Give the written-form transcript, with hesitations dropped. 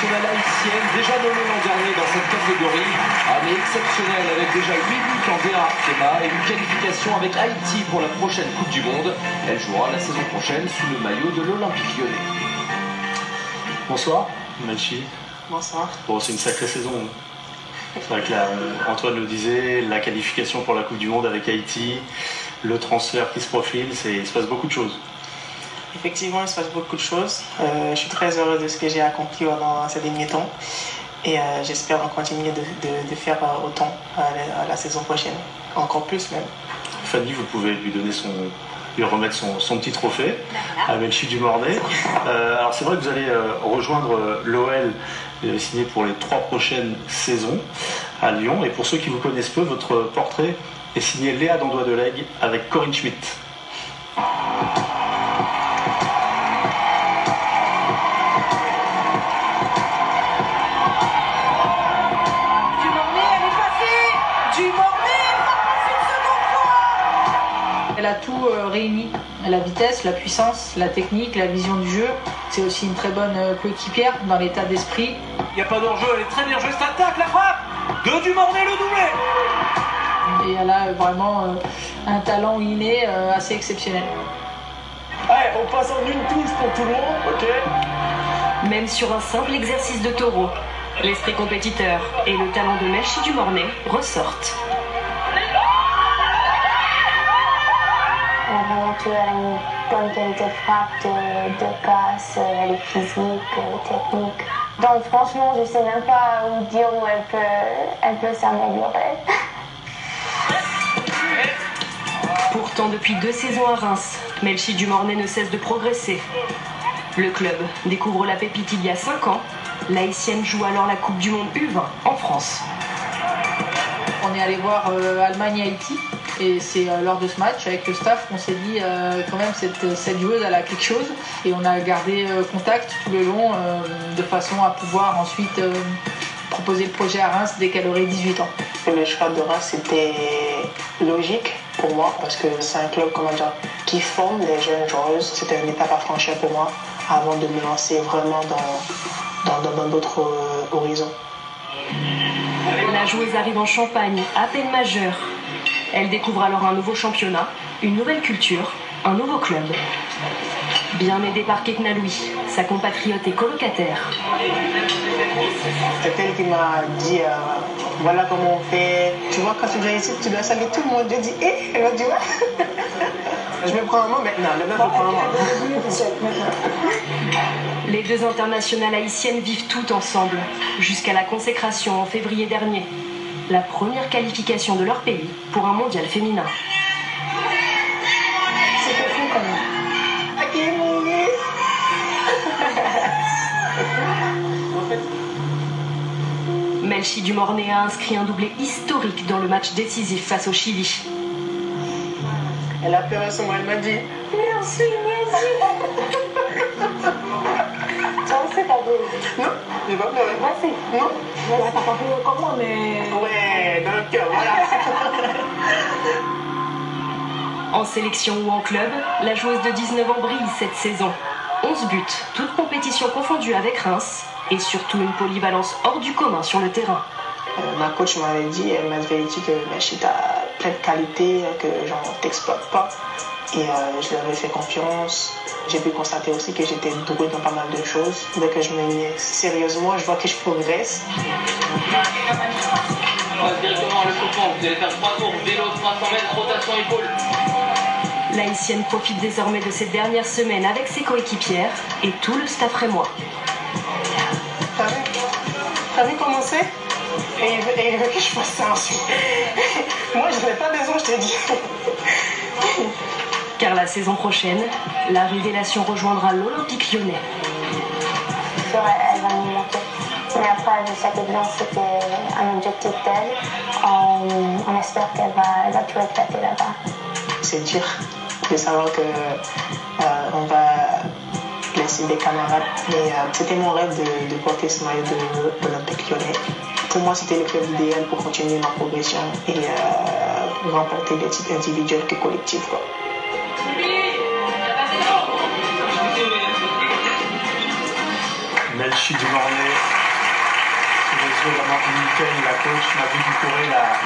internationale haïtienne, déjà nommée l'an dernier dans cette catégorie, mais exceptionnelle avec déjà 8 buts en D1 Arkema et une qualification avec Haïti pour la prochaine Coupe du Monde. Elle jouera la saison prochaine sous le maillot de l'Olympique Lyonnais. Bonsoir, Melchi. Bonsoir. Bon, c'est une sacrée saison. C'est vrai que Antoine le disait, la qualification pour la Coupe du Monde avec Haïti, le transfert qui se profile, il se passe beaucoup de choses. Effectivement, il se passe beaucoup de choses. Je suis très heureux de ce que j'ai accompli dans ces derniers temps et j'espère en continuer de faire autant la saison prochaine, encore plus même. Fanny, vous pouvez lui remettre son petit trophée à Melchi du Mornay. Alors c'est vrai que vous allez rejoindre l'OL signé pour les 3 prochaines saisons à Lyon. Et pour ceux qui vous connaissent peu, votre portrait est signé Léa Dandois de Lègue avec Corinne Schmitt. Elle a tout réuni, la vitesse, la puissance, la technique, la vision du jeu. C'est aussi une très bonne coéquipière dans l'état d'esprit. Il n'y a pas d'enjeu, elle est très bien jouée, cette attaque, la frappe de Dumornay, le doublé. Et elle a vraiment un talent inné assez exceptionnel. Allez, on passe en une touche pour tout le monde, ok? Même sur un simple exercice de taureau, l'esprit compétiteur et le talent de Melchi du Mornay ressortent. Vraiment qu'elle a une bonne qualité de frappe, de passe, elle est physique, technique. Donc franchement, je sais même pas où dire où elle peut s'améliorer. Pourtant, depuis 2 saisons à Reims, Melchi du Mornay ne cesse de progresser. Le club découvre la pépite il y a 5 ans. L'Haïtienne joue alors la Coupe du Monde U20 en France. On est allé voir Allemagne-Haïti. Et c'est lors de ce match, avec le staff, qu'on s'est dit quand même cette joueuse, elle a quelque chose. Et on a gardé contact tout le long de façon à pouvoir ensuite proposer le projet à Reims dès qu'elle aurait 18 ans. Le choix de Reims, c'était logique pour moi parce que c'est un club qui forme les jeunes joueuses. C'était une étape à franchir pour moi avant de me lancer vraiment dans d'autres horizons. La joueuse arrive en Champagne, à peine majeure. Elle découvre alors un nouveau championnat, une nouvelle culture, un nouveau club. Bien aidée par Kekna Louis, sa compatriote et colocataire. C'est elle qui m'a dit voilà comment on fait. Tu vois, quand tu viens ici, tu dois saluer tout le monde. Je dis elle m'a dit ouais. Je me prends un mot maintenant. Maintenant, je prends un mot. Les 2 internationales haïtiennes vivent toutes ensemble, jusqu'à la consécration en février dernier. La première qualification de leur pays pour un mondial féminin. C'était fou quand même. À qui mourir. Melchi du Mornay a inscrit un doublé historique dans le match décisif face au Chili. Elle a pleuré sur moi, elle m'a dit Merci, merci. Toi aussi, t'as pleuré? non, j'ai pas pleuré. Merci. Non. T'as pas pleuré comme moi, mais... Ouais, dans le cœur, voilà. En sélection ou en club, la joueuse de 19 ans brille cette saison. 11 buts, toutes compétitions confondues avec Reims, et surtout une polyvalence hors du commun sur le terrain. Ma coach m'avait dit, elle m'avait dit que Melchi, t'as plein de qualités que j'en t'exploite pas. Et je lui avais fait confiance. J'ai pu constater aussi que j'étais douée dans pas mal de choses. Dès que je me mets sérieusement, je vois que je progresse. Directement le chauffant, vous allez faire 3 tours, vélo, 300 mètres, rotation épaule. L'Haïtienne profite désormais de ces dernières semaines avec ses coéquipières et tout le staff rémois. T'as vu comment c'est? Et il veut que je fasse ça ensuite. Moi, je n'ai pas besoin, je t'ai dit. Car la saison prochaine, la révélation rejoindra l'Olympique Lyonnais. Elle va nous manquer. Mais après, je sais que bien, c'était un objectif d'elle. On espère qu'elle va tout éclater là-bas. C'est dur de savoir que on va laisser des camarades. Mais c'était mon rêve de porter ce maillot de l'Olympique Lyonnais. Pour moi, c'était le club idéal pour continuer ma progression et remporter des titres individuels que collectifs, quoi. Melchi Dumornay, sous les yeux vraiment nickel, la coach, Marie Ducouré, la